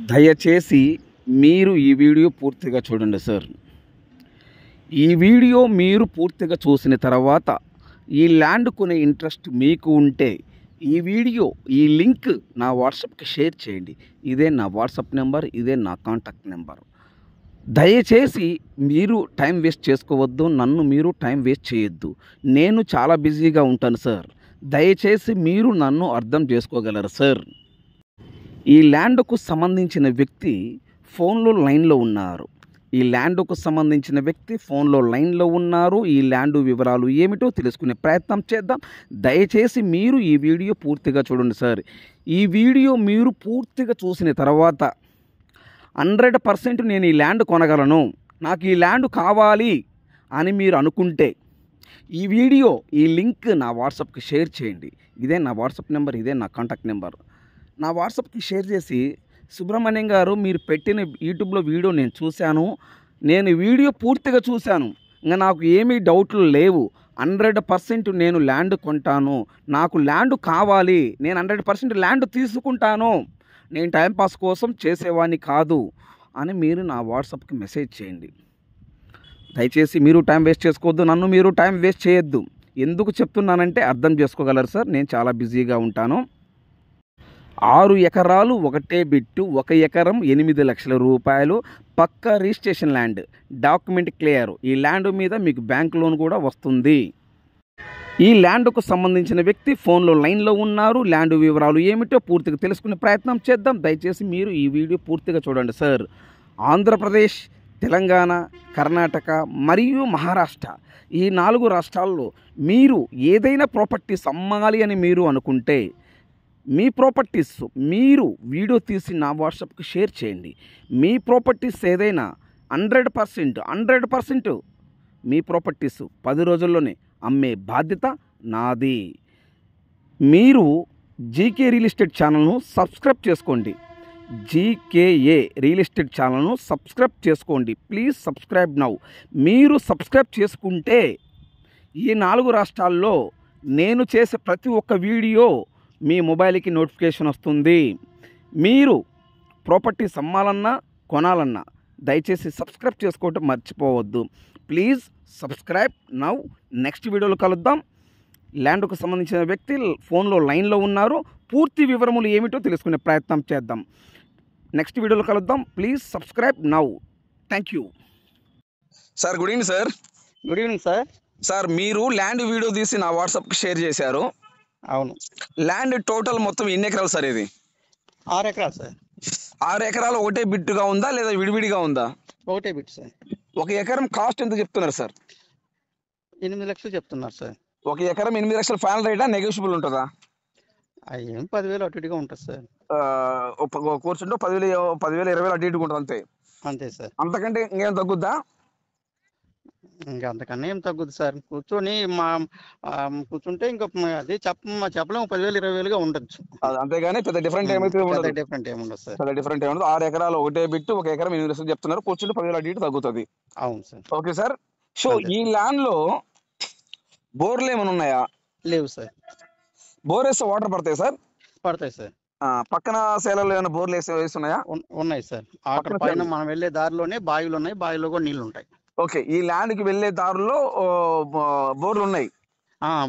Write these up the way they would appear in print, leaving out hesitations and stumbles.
దయచేసి మీరు ఈ వీడియో పూర్తిగా చూడండి సార్. ఈ వీడియో మీరు పూర్తిగా చూసిన తర్వాత ఈ ల్యాండ్ కొనే ఇంట్రెస్ట్ మీకు ఉంటే ఈ వీడియో ఈ లింక్ నా వాట్సాప్కి షేర్ చేయండి. ఇదే నా వాట్సాప్ నెంబర్, ఇదే నా కాంటాక్ట్ నెంబర్. దయచేసి మీరు టైం వేస్ట్ చేసుకోవద్దు, నన్ను మీరు టైం వేస్ట్ చేయొద్దు. నేను చాలా బిజీగా ఉంటాను సార్. దయచేసి మీరు నన్ను అర్థం చేసుకోగలరు సార్. ఈ ల్యాండ్కు సంబంధించిన వ్యక్తి ఫోన్లో లైన్లో ఉన్నారు. ఈ ల్యాండ్కు సంబంధించిన వ్యక్తి ఫోన్లో లైన్లో ఉన్నారు. ఈ ల్యాండ్ వివరాలు ఏమిటో తెలుసుకునే ప్రయత్నం చేద్దాం. దయచేసి మీరు ఈ వీడియో పూర్తిగా చూడండి సార్. ఈ వీడియో మీరు పూర్తిగా చూసిన తర్వాత 100% నేను ఈ ల్యాండ్ కొనగలను, నాకు ఈ ల్యాండ్ కావాలి అని మీరు అనుకుంటే ఈ వీడియో ఈ లింక్ నా వాట్సాప్కి షేర్ చేయండి. ఇదే నా వాట్సాప్ నెంబర్, ఇదే నా కాంటాక్ట్ నెంబర్. నా వాట్సాప్కి షేర్ చేసి, సుబ్రహ్మణ్యం గారు మీరు పెట్టిన యూట్యూబ్లో వీడియో నేను చూశాను, నేను వీడియో పూర్తిగా చూశాను, ఇంకా నాకు ఏమీ డౌట్లు లేవు, 100% నేను ల్యాండ్ కొంటాను, నాకు ల్యాండ్ కావాలి, నేను 100% ల్యాండ్ తీసుకుంటాను, నేను టైంపాస్ కోసం చేసేవాడిని కాదు అని మీరు నా వాట్సాప్కి మెసేజ్ చేయండి. దయచేసి మీరు టైం వేస్ట్ చేసుకోవద్దు, నన్ను మీరు టైం వేస్ట్ చేయొద్దు. ఎందుకు చెప్తున్నానంటే అర్థం చేసుకోగలరు సార్, నేను చాలా బిజీగా ఉంటాను. 6 ఎకరాలు ఒకటే బిట్టు, 1 ఎకరం 8 లక్షల రూపాయలు, పక్కా రిజిస్ట్రేషన్ ల్యాండ్, డాక్యుమెంట్ క్లియర్. ఈ ల్యాండ్ మీద మీకు బ్యాంక్ లోన్ కూడా వస్తుంది. ఈ ల్యాండ్కు సంబంధించిన వ్యక్తి ఫోన్లో లైన్లో ఉన్నారు. ల్యాండ్ వివరాలు ఏమిటో పూర్తిగా తెలుసుకునే ప్రయత్నం చేద్దాం. దయచేసి మీరు ఈ వీడియో పూర్తిగా చూడండి సార్. ఆంధ్రప్రదేశ్, తెలంగాణ, కర్ణాటక మరియు మహారాష్ట్ర ఈ 4 రాష్ట్రాల్లో మీరు ఏదైనా ప్రాపర్టీస్ అమ్మాలి అని మీరు అనుకుంటే మీ ప్రాపర్టీస్ మీరు వీడియో తీసి నా వాట్సాప్కి షేర్ చేయండి. మీ ప్రాపర్టీస్ ఏదైనా 100% మీ ప్రాపర్టీస్ 10 రోజుల్లోనే అమ్మే బాధ్యత నాది. మీరు జీకే రియల్ ఎస్టేట్ ఛానల్ను సబ్స్క్రైబ్ చేసుకోండి. జీకేఏ రియల్ ఎస్టేట్ ఛానల్ను సబ్స్క్రైబ్ చేసుకోండి. Please subscribe now. మీరు సబ్స్క్రైబ్ చేసుకుంటే ఈ 4 రాష్ట్రాల్లో నేను చేసే ప్రతి ఒక్క వీడియో మీ మొబైల్కి నోటిఫికేషన్ వస్తుంది. మీరు ప్రాపర్టీస్ అమ్మాలన్నా కొనాలన్నా దయచేసి సబ్స్క్రైబ్ చేసుకోవటం మర్చిపోవద్దు. Please subscribe now. నెక్స్ట్ వీడియోలో కలుద్దాం. ల్యాండ్కు సంబంధించిన వ్యక్తి ఫోన్లో లైన్లో ఉన్నారు. పూర్తి వివరములు ఏమిటో తెలుసుకునే ప్రయత్నం చేద్దాం. నెక్స్ట్ వీడియోలో కలుద్దాం. Please subscribe now. Thank you sir. Good evening sir. Good evening sir. Sir మీరు ల్యాండ్ వీడియో తీసి నా వాట్సాప్కి షేర్ చేశారు. అవును. ల్యాండ్ టోటల్ మొత్తం ఎన్ని ఎకరాలు సార్? ఇది 6 ఎకరాలు సార్. 6 ఎకరాలు ఒకటే బిట్టుగా ఉందా లేదా విడివిడిగా ఉందా? ఒకటే బిట్ సార్. 1 ఎకరం కాస్ట్ ఎంత చెప్తున్నారు సార్? 8 లక్షలు చెప్తున్నారు సార్. 1 ఎకరం 8 లక్షలు ఫైనల్ రేటా, నెగోషియబుల్ ఉంటుందా? అయ్యేం 10,000 అటు ఇటుగా ఉంటుంది సార్. కూర్చుంటే 10,000 20,000 అటు ఇటుగా ఉంటుంది అంతే. అంతే సార్. అంతకంటే ఇంకేం తగ్గుద్దా? ఇంకా అంతకన్నా ఏం తగ్గుద్ది సార్. కూర్చుంటే ఇంకా అది చెప్పలేము, 10,000 20,000గా ఉండొచ్చు. అంతేగాని పెద్ద డిఫరెంట్ ఏమైతే ఉండదు. డిఫరెంట్ ఏముండదు సార్. పెద్ద డిఫరెంట్ ఏముండదు. 6 ఎకరాలు ఒకటే బిట్టు, 1 ఎకరం 8 లక్షలు చెప్తున్నారు. కూర్చుంటే 10,000 అటు ఇటు తగ్గుతుంది. అవును సార్. Okay sir. సో ఈ ల్యాండ్ లో బోర్లు ఏమైనా ఉన్నాయా? లేవు సార్. బోర్ వేస్తే వాటర్ పడతాయి సార్? పడతాయి సార్. పక్కన సేలలో ఏమైనా బోర్లు వేస్తున్నాయా? ఉన్నాయి సార్. అక్కడ పైన మనం వెళ్ళే దారిలోనే బావిలు ఉన్నాయి, బావిలో కూడా నీళ్లు ఉంటాయి. ఓకే. ఈ ల్యాండ్ కి వెళ్లే దారిలో బోర్లు ఉన్నాయి?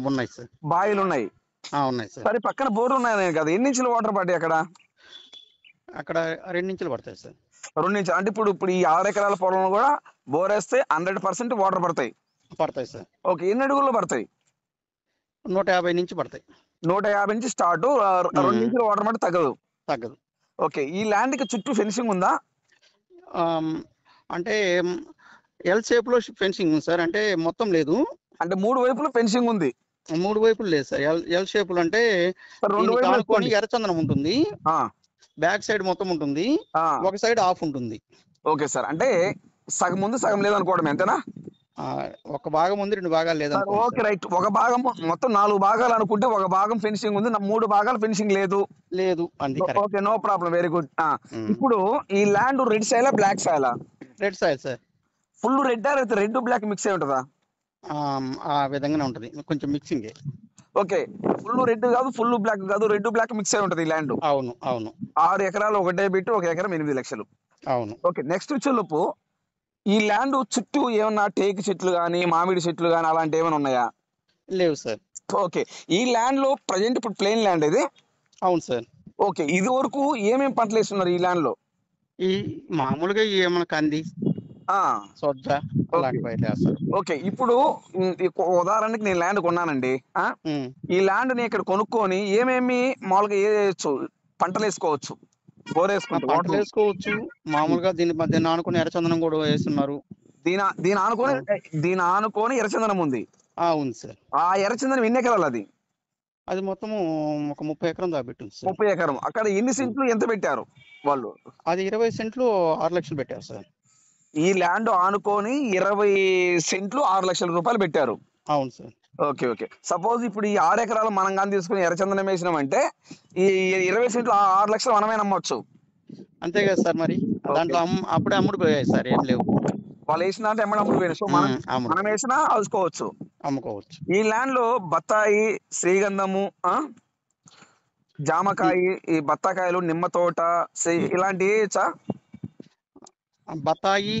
ఉన్నాయి సార్. బావిలు ఉన్నాయి? ఉన్నాయి సార్. సరే, పక్కన బోర్లు ఉన్నాయి కదా, ఎన్ని ఇంచులు వాటర్ పడ్డాయి అక్కడ? అక్కడ 2 ఇంచులు పడతాయి సార్. 2 ఇంచులు అంటే ఇప్పుడు ఈ 6 ఎకరాల పొలంలో కూడా బోర్ వేస్తే 100% వాటర్ పడతాయి? పడతాయి సార్. ఓకే. ఎన్ని అడుగుల్లో పడతాయి? 150 నుంచి పడతాయి. 150 నుంచి స్టార్ట్. 2 ఇంచుల వాటర్ మట్టి తగ్గదు. ఓకే. ఈ ల్యాండ్ కి చుట్టూ ఫెన్సింగ్ ఉందా? అంటే ఎల్ షేప్ లో ఫెన్సింగ్ ఉంది సార్. అంటే మొత్తం లేదు. అంటే 3 వైపులు ఫెన్సింగ్ ఉంది? 3 వైపులు లేదు సార్. ఎల్ షేప్ అంటే 2 వైపులు ఎర్రచందనం ఉంటుంది, బ్యాక్ సైడ్ మొత్తం ఉంటుంది, ఒక సైడ్ ఆఫ్ ఉంటుంది. Okay sir. అంటే సగం ముందు సగం లేదనుకోవడం ఎంతనా? ఒక భాగం ఉంది, 2 భాగాలు లేదు. Okay, right. ఒక భాగం మొత్తం 4 భాగాలు అనుకుంటే ఒక భాగం ఫెన్సింగ్ ఉంది, 3 భాగాలు ఫెన్సింగ్ లేదు. Okay, no problem. Very good. ఇప్పుడు ఈ ల్యాండ్ రెడ్ సాయిలా బ్లాక్ సాయిలా? Red soil sir. Full red అయితే రెడ్ బ్లాక్ మిక్స్ అయి ఉంటుందా? ఆ విధంగానే ఉంటది, కొంచెం మిక్సింగ్. ఓకే, ఫుల్ రెడ్ కాదు, ఫుల్ బ్లాక్ కాదు, రెడ్ బ్లాక్ మిక్స్ అయి ఉంటది ఈ ల్యాండ్. అవును అవును 6 ఎకరాలు ఒకటే బిట్, 1 ఎకరం 8 లక్షలు. అవును. ఓకే, నెక్స్ట్ వచ్చేలోపు ఈ ల్యాండ్ చుట్టూ ఏమన్నా టేక్ చెట్లు గానీ, మామిడి చెట్లు గానీ అలాంటి ఏమైనా ఉన్నాయా? లేవు సార్. ఓకే, ఈ ల్యాండ్ లో ప్రజెంట్ ఇప్పుడు ప్లెయిన్ ల్యాండ్ ఇది. అవును సార్. ఓకే, ఇది వరకు ఏమేమి పంటలు వేస్తున్నారు ఈ ల్యాండ్ లో? ఈ మామూలుగా ఏమైనా కంది, సొజ్జ అలాంటివి అయితే వేస్తారు. ఓకే, ఇప్పుడు ఉదాహరణకి నేను ల్యాండ్ కొన్నానండి. ఈ ల్యాండ్ ని ఇక్కడ కొనుక్కొని ఏమేమి మామూలుగా వేయచ్చు, పంటలు వేసుకోవచ్చు? బోర్ వేసుకుంటే పంటలు వేసుకోవచ్చు మామూలుగా. దీని మధ్య ఆనుకుని ఎర్రచందనం కూడా వేస్తున్నారు. దీని ఆనుకొని ఎర్రచందనం ఉంది. ఉంది సార్. ఆ ఎర్రచందనం ఎన్ని ఎకరాలు అది? అది మొత్తము ఒక 30 ఎకరం దాకా పెట్టింది సార్. 30 ఎకరం. అక్కడ ఎన్ని సెంట్లు ఎంత పెట్టారు వాళ్ళు? అది 20 సెంట్లు 6 లక్షలు పెట్టారు సార్. ఈ ల్యాండ్ ఆనుకొని 20 సెంట్లు 6 లక్షల రూపాయలు పెట్టారు. అవును సార్. ఓకే ఓకే, సపోజ్ ఇప్పుడు ఈ 6 ఎకరాలు మనం కానీ తీసుకుని ఎర్రచందనం వేసినామంటే ఈ 20 సెంట్లు 6 లక్షలు మనమే నమ్మొచ్చు. అంతే కదా సార్. మరి దాంట్లో అప్పుడే అమ్ముడు పోయాయి సార్, ఏం లేవు. వాళ్ళు వేసిన అంటే అమ్ముడు పోయినాయి. సో మనం వేసినా అలుసుకోవచ్చు, అమ్ముకోవచ్చు. ఈ ల్యాండ్ లో బత్తాయి, శ్రీగంధము, జామకాయ, ఈ బత్తాకాయలు, నిమ్మ తోట ఇలాంటివి వేయచ్చా? బత్తాయి,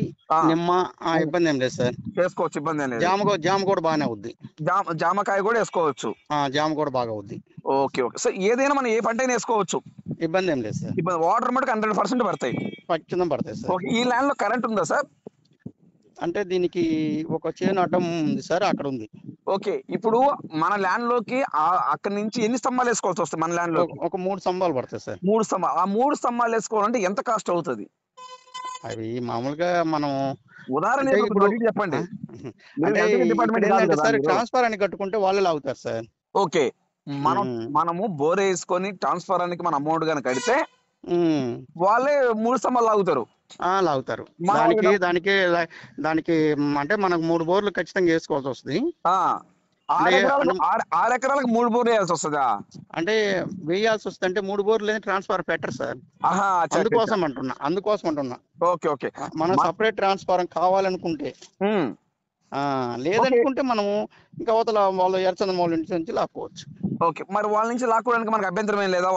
నిమ్మ ఇబ్బంది ఏం లేదు సార్, వేసుకోవచ్చు, ఇబ్బంది ఏం లేదు. జామ కూడా బాగానే అవుద్ది. జామకాయ కూడా వేసుకోవచ్చు. జామ కూడా బాగా అవుద్ది. ఓకే ఓకే, సో ఏదైనా మనం ఏ పంట అయినా వేసుకోవచ్చు, ఇబ్బంది ఏం లేదు సార్. వాటర్ మటుకు 100% పడతాయి, ఖచ్చితంగా పడతాయి సార్. ఈ ల్యాండ్ లో కరెంట్ ఉందా సార్? అంటే దీనికి ఒక చేను అడ్డం ఉంది సార్, అక్కడ ఉంది. ఓకే, ఇప్పుడు మన ల్యాండ్ లోకి అక్కడ నుంచి ఎన్ని స్తంభాలు వేసుకోవాల్సి వస్తుంది? మన ల్యాండ్ లో ఒక 3 స్తంభాలు పడతాయి సార్. 3 స్తంభాలు. ఆ 3 స్తంభాలు వేసుకోవాలంటే ఎంత కాస్ట్ అవుతుంది? అవి మామూలుగా మనం ఉదాహరణ చెప్పండి. సార్ ట్రాన్స్ఫారానికి కట్టుకుంటే వాళ్ళే లాగుతారు సార్. ఓకే, మనము బోర్ వేసుకొని ట్రాన్స్ఫారానికి మన అమౌంట్ కనుక కడితే వాళ్ళే 3 స్తంభాలు లాగుతారు. దానికి అంటే మనకు 3 బోర్లు ఖచ్చితంగా వేసుకోవాల్సి వస్తుంది. 6 ఎకరాలకు 3 బోర్లు వేయాల్సి వస్తుందా? అంటే వేయాల్సి వస్తుంది అంటే 3 బోర్లు ట్రాన్స్ఫార్ పెట్టరు సార్. అందుకోసం అంటున్నా. ఓకే ఓకే, మనం సపరేట్ ట్రాన్స్ఫారం కావాలనుకుంటే, లేదనుకుంటే మనము ఇంకా అవతల వాళ్ళు ఎర్రచందనం వాళ్ళ ఇంటి నుంచి లాక్కోవచ్చు. ఓకే, మరి వాళ్ళ నుంచి లాక్కోవడానికి మనకు అభ్యంతరం ఏం లేదా?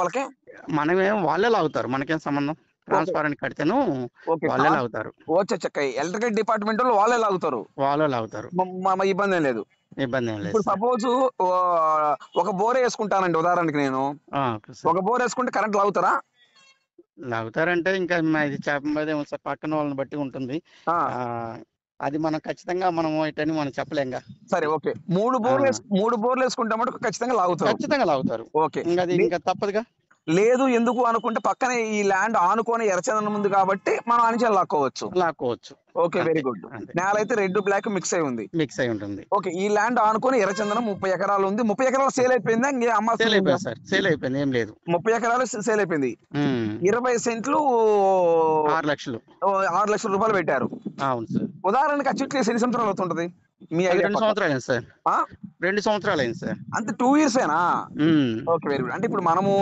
వాళ్ళే లాగుతారు, మనకేం సంబంధం. ట్రాన్స్ఫారానికి కడితేను వాళ్ళే లాగుతారు. ఎలక్ట్రికల్ డిపార్ట్మెంట్ వాళ్ళే లాగుతారు. ఇబ్బంది ఏం లేదు. ఇప్పుడు సపోజ్ ఒక బోర్ వేసుకుంటానండి ఉదాహరణకి, నేను ఒక బోర్ వేసుకుంటే కరెంట్ లాగుతారంటే ఇంకా పక్కన వాళ్ళని బట్టి ఉంటుంది. అది మనం ఖచ్చితంగా మనం చెప్పలేంగా. సరే ఓకే, 3 బోర్లు వేసుకుంటే మటుకు ఖచ్చితంగా లాగుతారు. ఓకే, ఇంకా తప్పదుగా. లేదు ఎందుకు అనుకుంటే పక్కనే ఈ ల్యాండ్ ఆనుకొని ఎర్రచందనం ఉంది కాబట్టి మనం అంచెలు లాక్కోవచ్చు. Okay, very good. నేల అయితే రెడ్ బ్లాక్ మిక్స్ అయి ఉంటుంది. ఓకే, ఈ ల్యాండ్ ఆనుకొని ఎర్రచందనం 30 ఎకరాలు ఉంది. 30 ఎకరాలు సేల్ అయిపోయిందా? సేల్ అయిపోయింది, ఏం లేదు. 30 ఎకరాలు సేల్ అయిపోయింది. 20 సెంట్లు 6 లక్షలు 6 లక్షల రూపాయలు పెట్టారు. అవును సార్. ఉదాహరణకి ఆ చెట్లు ఎన్ని సంవత్సరాలు అవుతుంటది? 2 సంవత్సరాలు అయింది సార్. 2 సంవత్సరాలు అయింది సార్. అంతే, 2 years ఏనా? Okay, very good. అంటే ఇప్పుడు మనము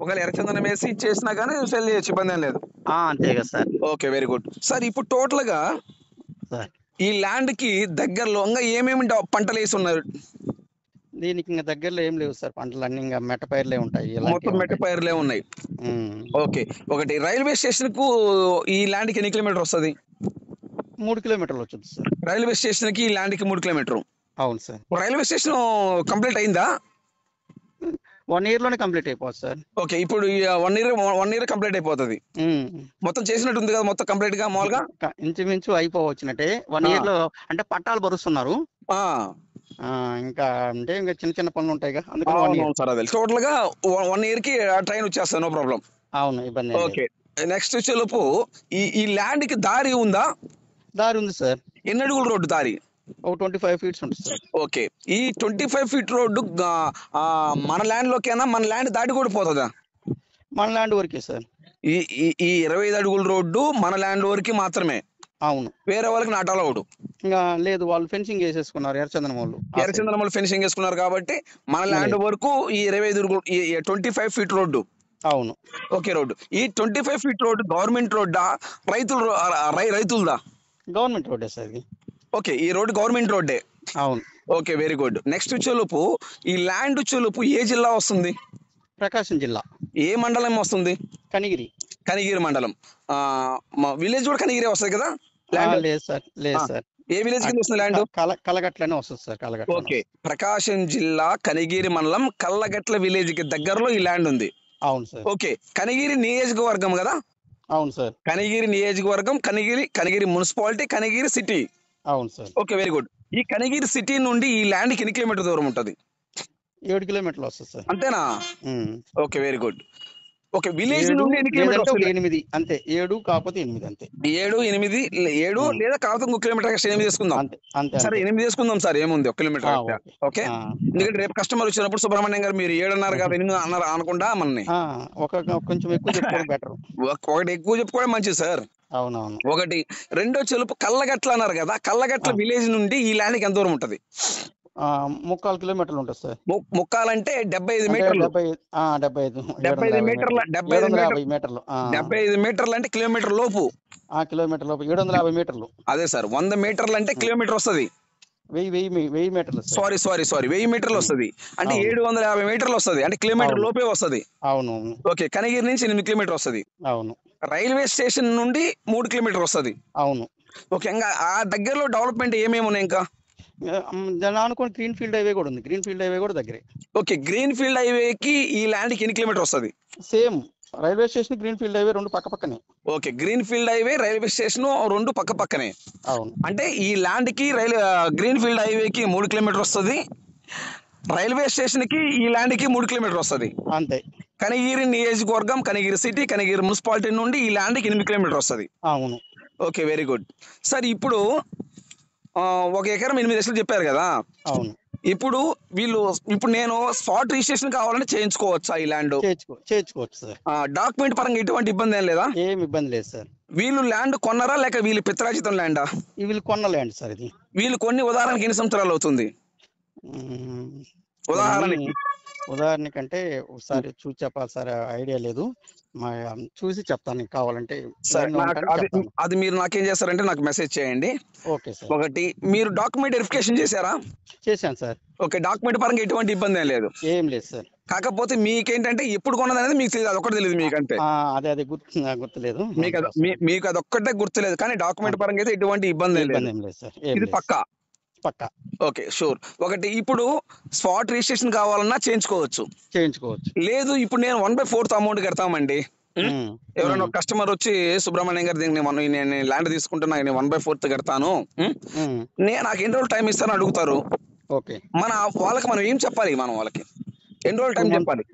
ఒకవేళ ఎర్రచందనం వేసి చేసినా గానీ సెల్ చేయొచ్చు, ఇబ్బంది ఏం లేదు. అంతే కదా sir. Okay, very good sir. ఇప్పుడు టోటల్ గా ఈ ల్యాండ్ కి దగ్గరలో ఇంకా ఏమేమి పంటలు వేసి ఉన్నారు? దీనికి ఇంకా దగ్గరలో ఏం లేవు సార్, పంటలు అన్ని ఇంకా మెట్ట పైర్లే ఉంటాయి. మొత్తం మెట్ట పైర్లే ఉన్నాయి. ఓకే, ఒకటి రైల్వే స్టేషన్ కు ఈ ల్యాండ్ కి ఎన్ని కిలోమీటర్ వస్తుంది? 3 కిలోమీటర్లు వచ్చింది సార్. రైల్వే స్టేషన్ కి ఈ ల్యాండ్ కి 3 కిలోమీటర్. అవును సార్. రైల్వే స్టేషన్ కంప్లీట్ అయిందా? 1 year లోనే కంప్లీట్ అయిపోతుంది సార్. ఓకే, ఇప్పుడు 1 year కంప్లీట్ అయిపోతుంది. మొత్తం చేసినట్టుంది కదా, మొత్తం కంప్లీట్ గా మామూలుగా ఇంచుమించు అయిపోవచ్చినట్టే. 1 year లో అంటే పట్టాలు భరుస్తున్నారు. ఇంకా అంటే ఇంకా చిన్న చిన్న పనులు ఉంటాయి అందుకని టోటల్ గా 1 year కి ట్రైన్ వచ్చేస్తా, నో ప్రాబ్లం. అవును, ఇబ్బంది. ఓకే, నెక్స్ట్ వచ్చేలోపు ఈ ల్యాండ్ కి దారి ఉందా? దారి ఉంది సార్. ఎన్ని అడుగుల రోడ్డు దారి? 25 feet ఉంటుంది సార్. ఓకే, ఈ 25 feet రోడ్డు మన ల్యాండ్ లోకేనా? మన ల్యాండ్ దాటి కూడా పోతుందా? మన ల్యాండ్ వరకే సార్. ఈ 25 అడుగుల రోడ్డు మన ల్యాండ్ వరకు మాత్రమే. అవును, వేరే వాళ్ళకి నాట్ అలౌడ్. ఇంకా లేదు, వాళ్ళు ఫెన్సింగ్ వేసేసుకున్నారు. ఎర్రచందనం వాళ్ళు ఫెన్సింగ్ వేసుకున్నారు కాబట్టి మన ల్యాండ్ వరకు ఈ 25 feet రోడ్డు. అవును. ఓకే, రోడ్డు ఈ 25 feet రోడ్డు గవర్నమెంట్ రోడ్డా, రైతులదా? గవర్నమెంట్ రోడ్డే సార్ ఇది. ఓకే, ఈ రోడ్డు గవర్నమెంట్ రోడ్డే. అవును. Okay, very good. నెక్స్ట్ చెలుపు, ఈ ల్యాండ్ చెలుపు ఏ జిల్లా వస్తుంది? ప్రకాశం జిల్లా. ఏ మండలం వస్తుంది? కనిగిరి. కనిగిరి మండలం. మా విలేజ్ కూడా కనిగిరి వస్తుంది కదా? లేదు సార్, లేదు సార్. ఏ విలేజ్ కింద వస్తుంది ల్యాండ్? కలగట్లనే వస్తుంది సార్, కలగట్ల. ఓకే, ప్రకాశం జిల్లా కనిగిరి మండలం కల్లగట్ల విలేజ్ కి దగ్గరలో ఈ ల్యాండ్ ఉంది. అవును సార్. ఓకే, కనిగిరి నియోజకవర్గం కదా? అవును సార్. కనిగిరి నియోజకవర్గం, కనిగిరి మున్సిపాలిటీ, కనిగిరి సిటీ. అవును సార్. Okay, very good. ఈ కనిగిరి సిటీ నుండి ఈ ల్యాండ్ కి ఎన్ని కిలోమీటర్ దూరం ఉంటుంది? 7 కిలోమీటర్లు వస్తుంది సార్. అంతేనా? Okay, very good. Okay, village నుండి ఎన్ని కిలోమీటర్లు? 8 అంతే. 7 కాకపోతే 8 అంతే. 7 లేదా కాకపోతే 1 కిలోమీటర్ ఎక్స్ట్రా 8 చేసుకుందాం. అంతే. సరే 8 చేసుకుందాం సార్, ఏముంది 1 కిలోమీటర్. ఓకే, ఎందుకంటే రేపు కస్టమర్ వచ్చినప్పుడు సుబ్రహ్మణ్యం గారు మీరు 7 అన్నారు కదా, 8 అన్నారు అనకుండా మనని కొంచెం ఎక్కువ చెప్పుకోవడం బెటర్. ఒకటి ఎక్కువ చెప్పుకోవడం మంచిది సార్. అవునవును. ఒకటి. రెండో చెలుపు కల్లగట్ల అన్నారు కదా, కల్లగట్ల విలేజ్ నుండి ఈ ల్యాండ్ కి ఎంత దూరం ఉంటది? 3/4 కిలోమీటర్లు ఉంటుంది సార్. ముక్కాలంటే 75 మీటర్లు. 75 మీటర్లు. 75 మీటర్లు అంటే కిలోమీటర్ లోపు. కిలోమీటర్ లోపు 750 మీటర్లు. అదే సార్, 100 మీటర్లు అంటే కిలోమీటర్ వస్తుంది. 1000 మీటర్లు. సారీ 1000 మీటర్లు వస్తుంది. అంటే 750 మీటర్లు వస్తుంది, అంటే కిలోమీటర్ లోపే వస్తుంది. అవును. ఓకే, కనిగిరి నుంచి 8 కిలోమీటర్ వస్తుంది. అవును. రైల్వే స్టేషన్ నుండి 3 కిలోమీటర్ వస్తుంది. అవును. ఓకే, ఇంకా ఆ దగ్గరలో డెవలప్మెంట్ ఏమేమి ఉన్నాయి? ఇంకా దాన్ని అనుకోని గ్రీన్ ఫీల్డ్ హైవే కూడా ఉంది. గ్రీన్ ఫీల్డ్ హైవే కూడా దగ్గరే. ఓకే, గ్రీన్ ఫీల్డ్ హైవేకి ఈ ల్యాండ్ కి ఎన్ని కిలోమీటర్ వస్తుంది? Same railway station, green field highway 2 పక్క పక్కనే. Okay, green field highway, railway station 2 పక్క పక్కనే. అవును. అంటే ఈ ల్యాండ్ కి గ్రీన్ ఫీల్డ్ హైవేకి 3 కిలోమీటర్ వస్తుంది, రైల్వే స్టేషన్ కి ఈ ల్యాండ్ కి 3 కిలోమీటర్ వస్తుంది. అంతే. కనిగిరి నియోజకవర్గం, కనిగిరి సిటీ, కనిగిరి మున్సిపాలిటీ నుండి ఈ ల్యాండ్ కి 8 కిలోమీటర్ వస్తుంది. అవును. Okay, very good sir. ఇప్పుడు 1 ఎకరం 8 లక్షలు చెప్పారు కదా? అవును. ఇప్పుడు నేను స్పాట్ రిజిస్ట్రేషన్ కావాలంటే చేయించుకోవచ్చా ఈ ల్యాండ్? చేయించుకోవచ్చు సార్. డాక్యుమెంట్ పరంగా ఎటువంటి ఇబ్బంది ఏం లేదా? ఏమి ఇబ్బంది లేదు సార్. వీళ్ళు ల్యాండ్ కొన్నారా లేక వీళ్ళు పిత్రాజితం ల్యాండా? వీళ్ళు కొన్న ల్యాండ్ సార్ ఇది. వీళ్ళు కొన్ని ఉదాహరణకి ఎన్ని సంవత్సరాలు అవుతుంది? ఉదాహరణకంటే ఒకసారి చూసి చెప్పాలి సార్, ఐడియా లేదు. చూసి చెప్తాను కావాలంటే. అది మీరు నాకేం చేస్తారంటే నాకు మెసేజ్ చేయండి. Okay sir. ఒకటి, మీరు డాక్యుమెంట్ వెరిఫికేషన్ చేశారా? చేశాను సార్. ఓకే, డాక్యుమెంట్ పరంగా ఎటువంటి ఇబ్బంది ఏం లేదు? ఏం లేదు సార్. కాకపోతే మీకేంటంటే ఎప్పుడు కొన్నది అనేది మీకు తెలియదు, అదొక్కటి తెలియదు మీకంటే. అదే గుర్తులేదు మీకు అదొక్కటే గుర్తులేదు, కానీ డాక్యుమెంట్ పరంగా అయితే ఎటువంటి ఇబ్బంది ఏం లేదు సార్. ఇది పక్కా. Okay, sure. ఒకటి, ఇప్పుడు స్పాట్ రిజిస్ట్రేషన్ కావాలన్నా చేయించుకోవచ్చు. లేదు ఇప్పుడు నేను 1/4 అమౌంట్ కడతామండి, ఎవరైనా కస్టమర్ వచ్చి సుబ్రహ్మణ్యం గారు దీన్ని నేను ల్యాండ్ తీసుకుంటున్నా, నేను 1/4 కడతాను, నాకు ఎన్ని రోజులు టైం ఇస్తాను అడుగుతారు. వాళ్ళకి మనం ఏం చెప్పాలి? మనం వాళ్ళకి ఎన్ని రోజులు టైం చెప్పాలి?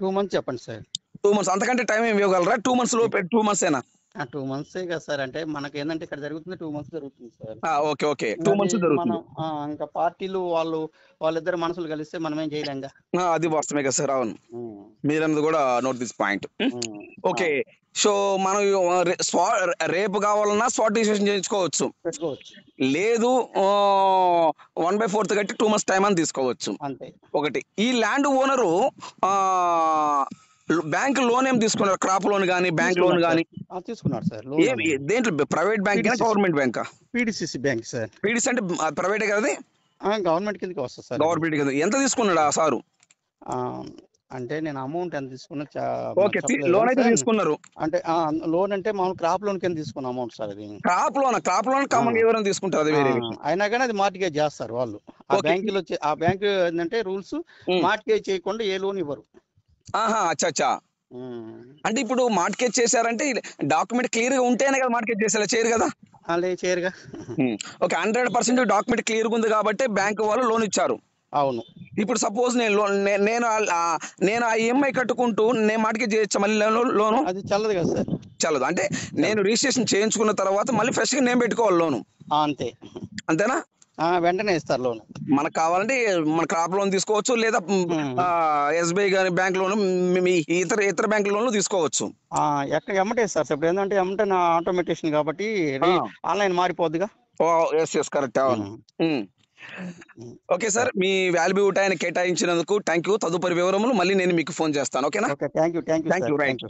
2 months చెప్పండి సార్. 2 months, అంతకంటే టైం ఏమి ఇవ్వగలరా? 2 months లోపు, 2 months ఏనా? 2 months కదా సార్. అంటే మనకి ఏంటంటే ఇక్కడ జరుగుతుంది 2 months జరుగుతుంది సార్. ఓకే 2 months జరుగుతుంది. ఇంకా పార్టీలు వాళ్ళిద్దరు మనసులు కలిస్తే మనం ఏం చేయలేంగా. అది వాస్తవమే కదా సార్. అవును, మీరన్నది కూడా note this point. Okay, so మనం రేపు కావాలన్నా స్పాట్ రిజిస్ట్రేషన్ చేయించుకోవచ్చు. లేదు 1/4 కట్టి 2 months టైం అని తీసుకోవచ్చు. ఒకటి, ఈ ల్యాండ్ ఓనరు బ్యాంక్ లోన్ ఏం తీసుకున్నారు? క్రాప్ లోన్ గానీ, బ్యాంక్ లోన్ గానీ తీసుకున్నారు సార్. దేంట్లో? ప్రైవేట్ బ్యాంక్ గవర్నమెంట్ బ్యాంకా? PDCC bank sir. PDCC అంటే ప్రైవేటే కదా? గవర్నమెంట్ కిందకి వస్తుంది సార్. గవర్నమెంట్ కింద. ఎంత తీసుకున్నాడు ఆ సారు? అంటే నేను అమౌంట్ ఎంత తీసుకున్నా? లోన్ అయితే తీసుకున్నారు. అంటే లోన్ అంటే మామూలు క్రాప్ లోన్ కింద తీసుకున్న అమౌంట్ సార్. అది క్రాప్ లోన్ కామన్ ఎవరైనా తీసుకుంటారు, అది వేరే విషయం. అయినా కానీ అది మార్టిగేజ్ చేస్తారు వాళ్ళు. ఆ బ్యాంక్ ఏంటంటే రూల్స్, మార్టిగేజ్ చేయకుండా ఏ లోన్ ఇవ్వరు. అచ్చా. అంటే ఇప్పుడు మార్కెట్ చేశారంటే డాక్యుమెంట్ క్లియర్ గా ఉంటేనే కదా మార్కెట్ చేసేలా, చేయరు కదా? చేయరుగా. ఓకే, 100% డాక్యుమెంట్ క్లియర్ గా ఉంది కాబట్టి బ్యాంక్ వాళ్ళు లోన్ ఇచ్చారు. అవును. ఇప్పుడు సపోజ్ నేను ఆ EMI కట్టుకుంటూ నేను మార్కెట్ చేయొచ్చా మళ్ళీ లోను? అది చల్లదు కదా సార్. చల్లదు. అంటే నేను రిజిస్ట్రేషన్ చేయించుకున్న తర్వాత మళ్ళీ ఫ్రెష్ గా నేను పెట్టుకోవాలి లోను. అంతేనా? వెంటనే ఇస్తారు లోన్. మనకు కావాలంటే మన క్రాప్ లోన్ తీసుకోవచ్చు, లేదా SBI గానీ బ్యాంక్ లోన్, ఇతర బ్యాంక్ లోన్లు తీసుకోవచ్చు. ఎమ్మటే ఇస్తారు సార్. ఇప్పుడు ఏంటంటే ఎమ్మటే ఆటోమేటేషన్ కాబట్టి ఆన్లైన్ మారిపోద్దిగా. Yes correct. ఓకే సార్, మీ వాల్యుబుల్ టైం కేటాయించినందుకు థ్యాంక్ యూ. తదుపరి వివరములు మళ్ళీ నేను మీకు ఫోన్ చేస్తాను. ఓకేనా? Thank you. రైట్.